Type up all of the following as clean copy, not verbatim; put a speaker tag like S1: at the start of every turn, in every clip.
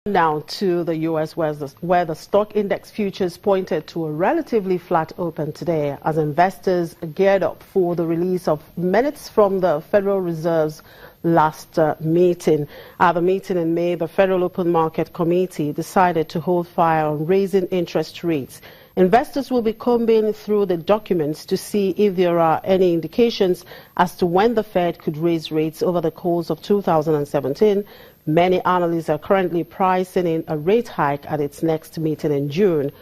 S1: Now to the U.S. where the stock index futures pointed to a relatively flat open today as investors geared up for the release of minutes from the Federal Reserve's last meeting. At the meeting in May, the Federal Open Market Committee decided to hold fire on raising interest rates. Investors will be combing through the documents to see if there are any indications as to when the Fed could raise rates over the course of 2017. Many analysts are currently pricing in a rate hike at its next meeting in June.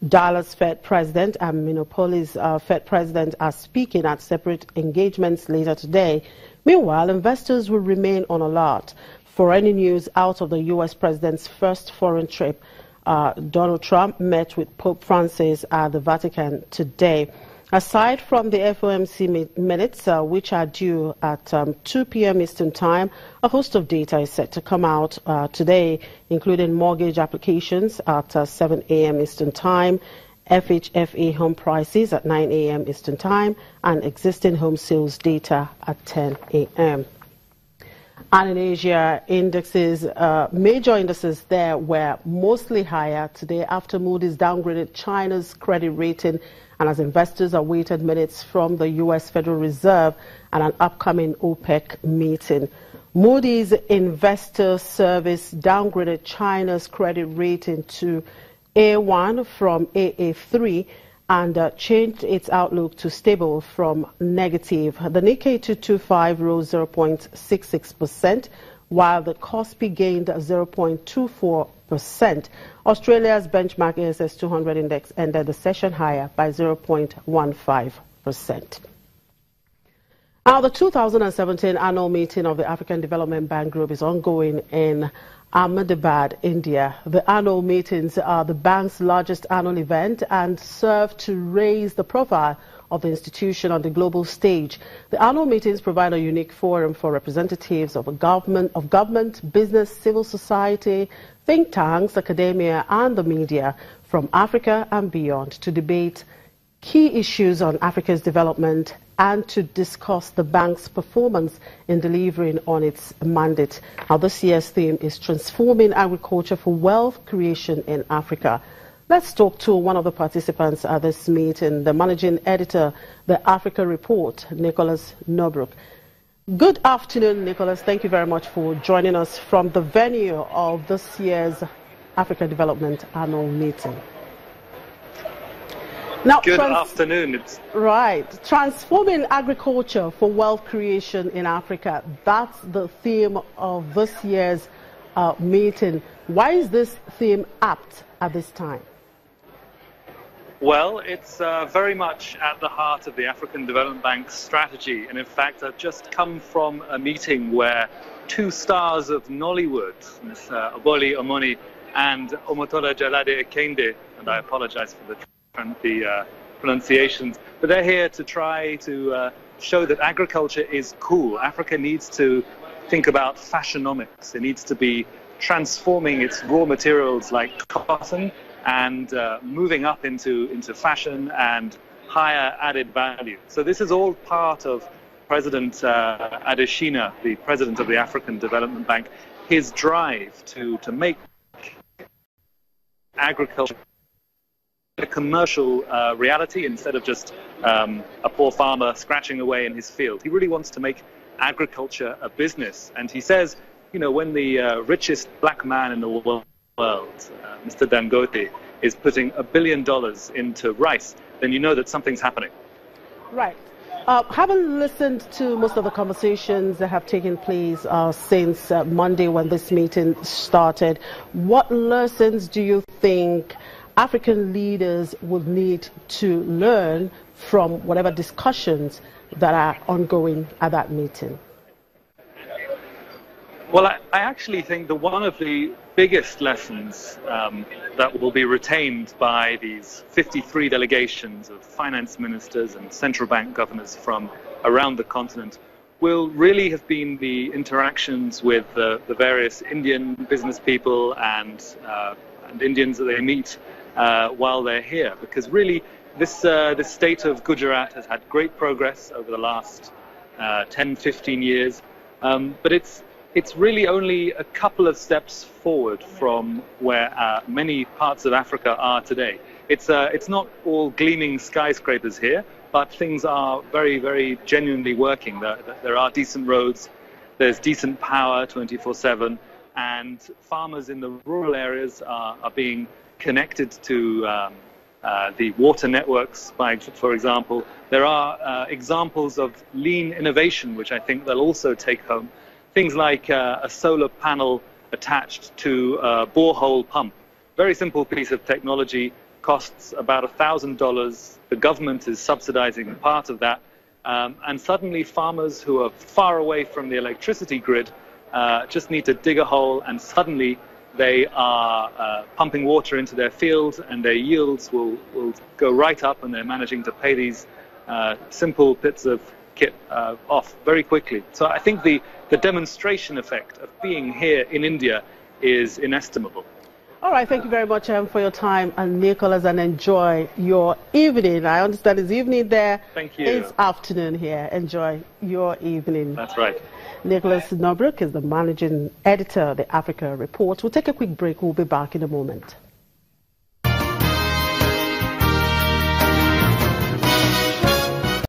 S1: Dallas Fed President and Minneapolis Fed President are speaking at separate engagements later today. Meanwhile, investors will remain on alert for any news out of the U.S. President's first foreign trip. Donald Trump met with Pope Francis at the Vatican today. Aside from the FOMC minutes, which are due at 2 p.m. Eastern Time, a host of data is set to come out today, including mortgage applications at 7 a.m. Eastern Time, FHFA home prices at 9 a.m. Eastern Time, and existing home sales data at 10 a.m. And in Asia, major indices there were mostly higher today after Moody's downgraded China's credit rating and as investors awaited minutes from the U.S. Federal Reserve and an upcoming OPEC meeting. Moody's Investor Service downgraded China's credit rating to A1 from AA3 and changed its outlook to stable from negative. The Nikkei 225 rose 0.66%, while the Kospi gained 0.24%. Australia's benchmark ASX 200 index ended the session higher by 0.15%. Now, the 2017 annual meeting of the African Development Bank Group is ongoing in Ahmadabad, India. The annual meetings are the bank's largest annual event and serve to raise the profile of the institution on the global stage. The annual meetings provide a unique forum for representatives of government, business, civil society, think tanks, academia, and the media from Africa and beyond to debate key issues on Africa's development and to discuss the bank's performance in delivering on its mandate. Now, this year's theme is Transforming Agriculture for Wealth Creation in Africa. Let's talk to one of the participants at this meeting, the managing editor, the Africa Report, Nicholas Norbrook. Good afternoon, Nicholas. Thank you very much for joining us from the venue of this year's Africa Development Annual Meeting. Now,
S2: good afternoon.
S1: Right. Transforming agriculture for wealth creation in Africa. That's the theme of this year's meeting. Why is this theme apt at this time?
S2: Well, it's very much at the heart of the African Development Bank's strategy. And in fact, I've just come from a meeting where two stars of Nollywood, Ms. Oboli Omoni and Omotola Jalade Ekende, and I apologize for the pronunciations, but they're here to try to show that agriculture is cool. Africa needs to think about fashionomics. It needs to be transforming its raw materials like cotton and moving up into fashion and higher added value. So this is all part of President Adesina, the president of the African Development Bank, his drive to make agriculture a commercial reality instead of just a poor farmer scratching away in his field. He really wants to make agriculture a business. And he says, you know, when the richest black man in the world, Mr. Dangote, is putting $1 billion into rice, then you know that something's happening.
S1: Right. Having listened to most of the conversations that have taken place since Monday when this meeting started, what lessons do you think African leaders will need to learn from whatever discussions that are ongoing at that meeting?
S2: Well, I actually think that one of the biggest lessons that will be retained by these 53 delegations of finance ministers and central bank governors from around the continent will really have been the interactions with the various Indian business people and Indians that they meet while they're here, because really this state of Gujarat has had great progress over the last 10-15 years, but it's it's really only a couple of steps forward from where many parts of Africa are today. It's not all gleaming skyscrapers here, but things are very, very genuinely working. There are decent roads, there's decent power 24/7, and farmers in the rural areas are being connected to the water networks, for example. There are examples of lean innovation, which I think they'll also take home. Things like a solar panel attached to a borehole pump. Very simple piece of technology, costs about $1,000. The government is subsidizing part of that. And suddenly farmers who are far away from the electricity grid just need to dig a hole, and suddenly they are pumping water into their fields, and their yields will go right up, and they're managing to pay these simple bits of kit off very quickly. So I think the demonstration effect of being here in India is inestimable.
S1: All right, thank you very much for your time, and Nicholas, and enjoy your evening. I understand it's evening there.
S2: Thank you.
S1: It's afternoon here. Enjoy your evening.
S2: That's right.
S1: Nicholas Nobruk is the managing editor of the Africa Report. We'll take a quick break. We'll be back in a moment.